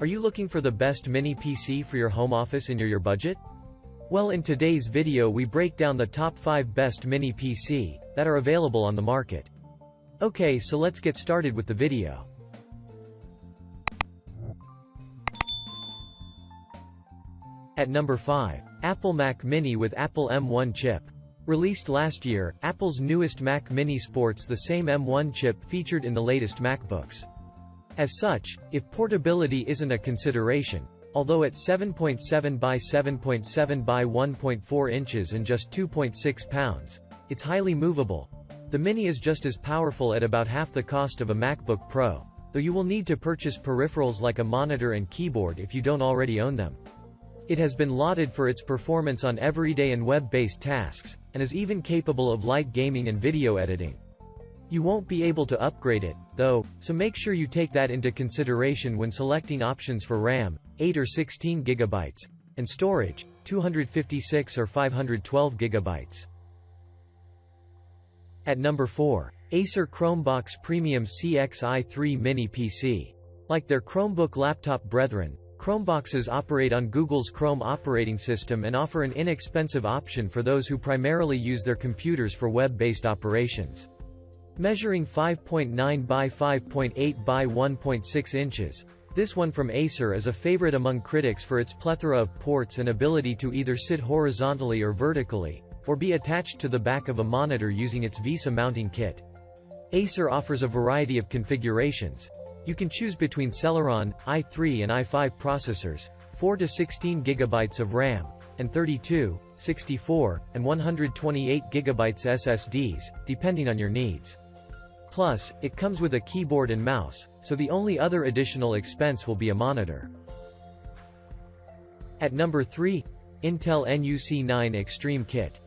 Are you looking for the best mini PC for your home office in your budget? Well, in today's video we break down the top 5 best mini PC that are available on the market. Okay, so let's get started with the video. At number 5. Apple Mac Mini with Apple M1 chip. Released last year, Apple's newest Mac Mini sports the same M1 chip featured in the latest MacBooks. As such, if portability isn't a consideration, although at 7.7 by 7.7 by 1.4 inches and just 2.6 pounds, it's highly movable. The Mini is just as powerful at about half the cost of a MacBook Pro, though you will need to purchase peripherals like a monitor and keyboard if you don't already own them. It has been lauded for its performance on everyday and web-based tasks, and is even capable of light gaming and video editing. You won't be able to upgrade it, though, so make sure you take that into consideration when selecting options for RAM, 8 or 16 GB, and storage, 256 or 512 GB. At number 4. Acer Chromebox Premium CXi3 Mini PC. Like their Chromebook laptop brethren, Chromeboxes operate on Google's Chrome operating system and offer an inexpensive option for those who primarily use their computers for web-based operations. Measuring 5.9 by 5.8 by 1.6 inches, this one from Acer is a favorite among critics for its plethora of ports and ability to either sit horizontally or vertically, or be attached to the back of a monitor using its VESA mounting kit. Acer offers a variety of configurations. You can choose between Celeron, i3 and i5 processors, 4 to 16 GB of RAM, and 32, 64, and 128 GB SSDs, depending on your needs. Plus, it comes with a keyboard and mouse, so the only other additional expense will be a monitor. At number 3. Intel NUC9 Xtreme Kit.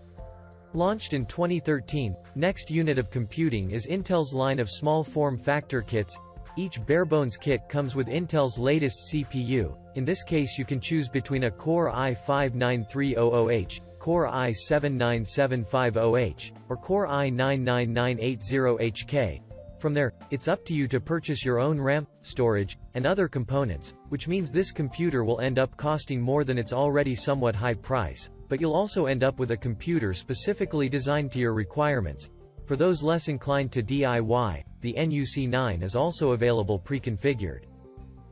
Launched in 2013, next unit of computing is Intel's line of small form factor kits. Each barebones kit comes with Intel's latest CPU. In this case you can choose between a Core i5-9300H, Core i7-9750H, or Core i9-9980HK. From there, it's up to you to purchase your own RAM, storage, and other components, which means this computer will end up costing more than its already somewhat high price, but you'll also end up with a computer specifically designed to your requirements. For those less inclined to DIY, the NUC9 is also available pre-configured.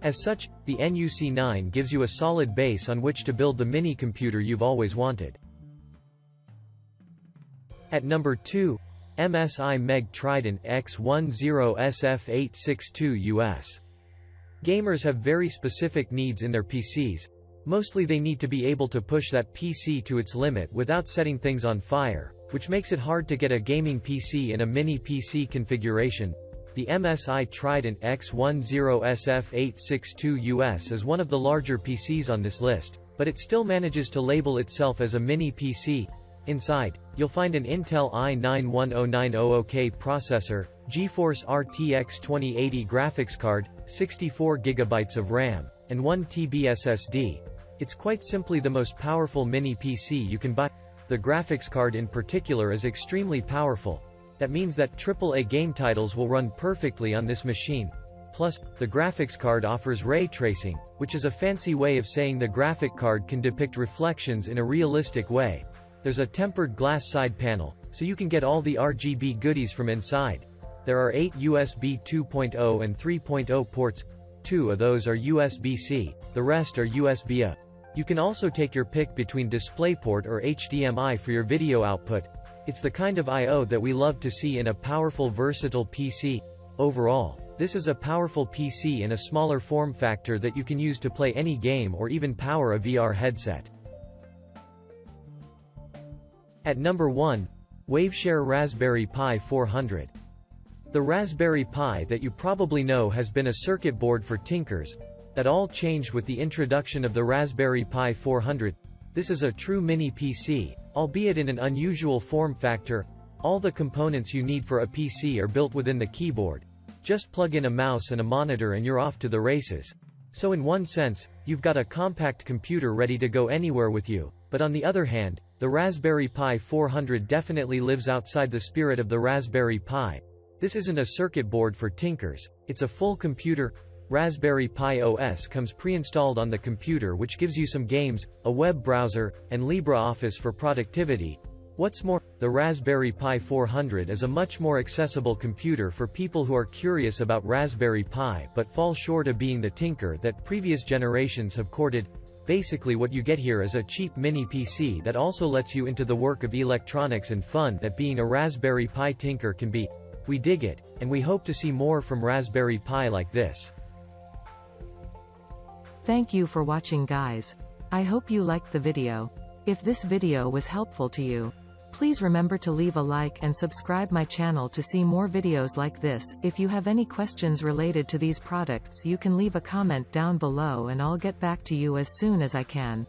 As such, the NUC9 gives you a solid base on which to build the mini computer you've always wanted. At number 2. MSI MEG Trident X10SF862us. Gamers have very specific needs in their PCs. Mostly they need to be able to push that PC to its limit without setting things on fire, which makes it hard to get a gaming PC in a mini PC configuration. The MSI Trident X10SF862us is one of the larger PCs on this list, but it still manages to label itself as a mini PC. Inside, you'll find an Intel i9-10900K processor, GeForce RTX 2080 graphics card, 64 GB of RAM, and 1 TB SSD. It's quite simply the most powerful mini PC you can buy. The graphics card in particular is extremely powerful. That means that AAA game titles will run perfectly on this machine. Plus, the graphics card offers ray tracing, which is a fancy way of saying the graphic card can depict reflections in a realistic way. There's a tempered glass side panel, so you can get all the RGB goodies from inside. There are 8 USB 2.0 and 3.0 ports. 2 of those are USB-C, the rest are USB-A. You can also take your pick between DisplayPort or HDMI for your video output. It's the kind of I/O that we love to see in a powerful, versatile PC. Overall, this is a powerful PC in a smaller form factor that you can use to play any game or even power a VR headset. At number 1. Waveshare Raspberry Pi 400. The Raspberry Pi that you probably know has been a circuit board for tinkers. That all changed with the introduction of the Raspberry Pi 400. This is a true mini PC, albeit in an unusual form factor. All the components you need for a PC are built within the keyboard. Just plug in a mouse and a monitor and you're off to the races. So in one sense, you've got a compact computer ready to go anywhere with you. But on the other hand, the Raspberry Pi 400 definitely lives outside the spirit of the Raspberry Pi. This isn't a circuit board for tinkers, it's a full computer. Raspberry Pi OS comes pre-installed on the computer, which gives you some games, a web browser, and LibreOffice for productivity. What's more, the Raspberry Pi 400 is a much more accessible computer for people who are curious about Raspberry Pi but fall short of being the tinker that previous generations have courted. Basically what you get here is a cheap mini PC that also lets you into the work of electronics and fun that being a Raspberry Pi tinker can be. We dig it, and we hope to see more from Raspberry Pi like this. Thank you for watching, guys. I hope you liked the video. If this video was helpful to you, please remember to leave a like and subscribe my channel to see more videos like this. If you have any questions related to these products, you can leave a comment down below and I'll get back to you as soon as I can.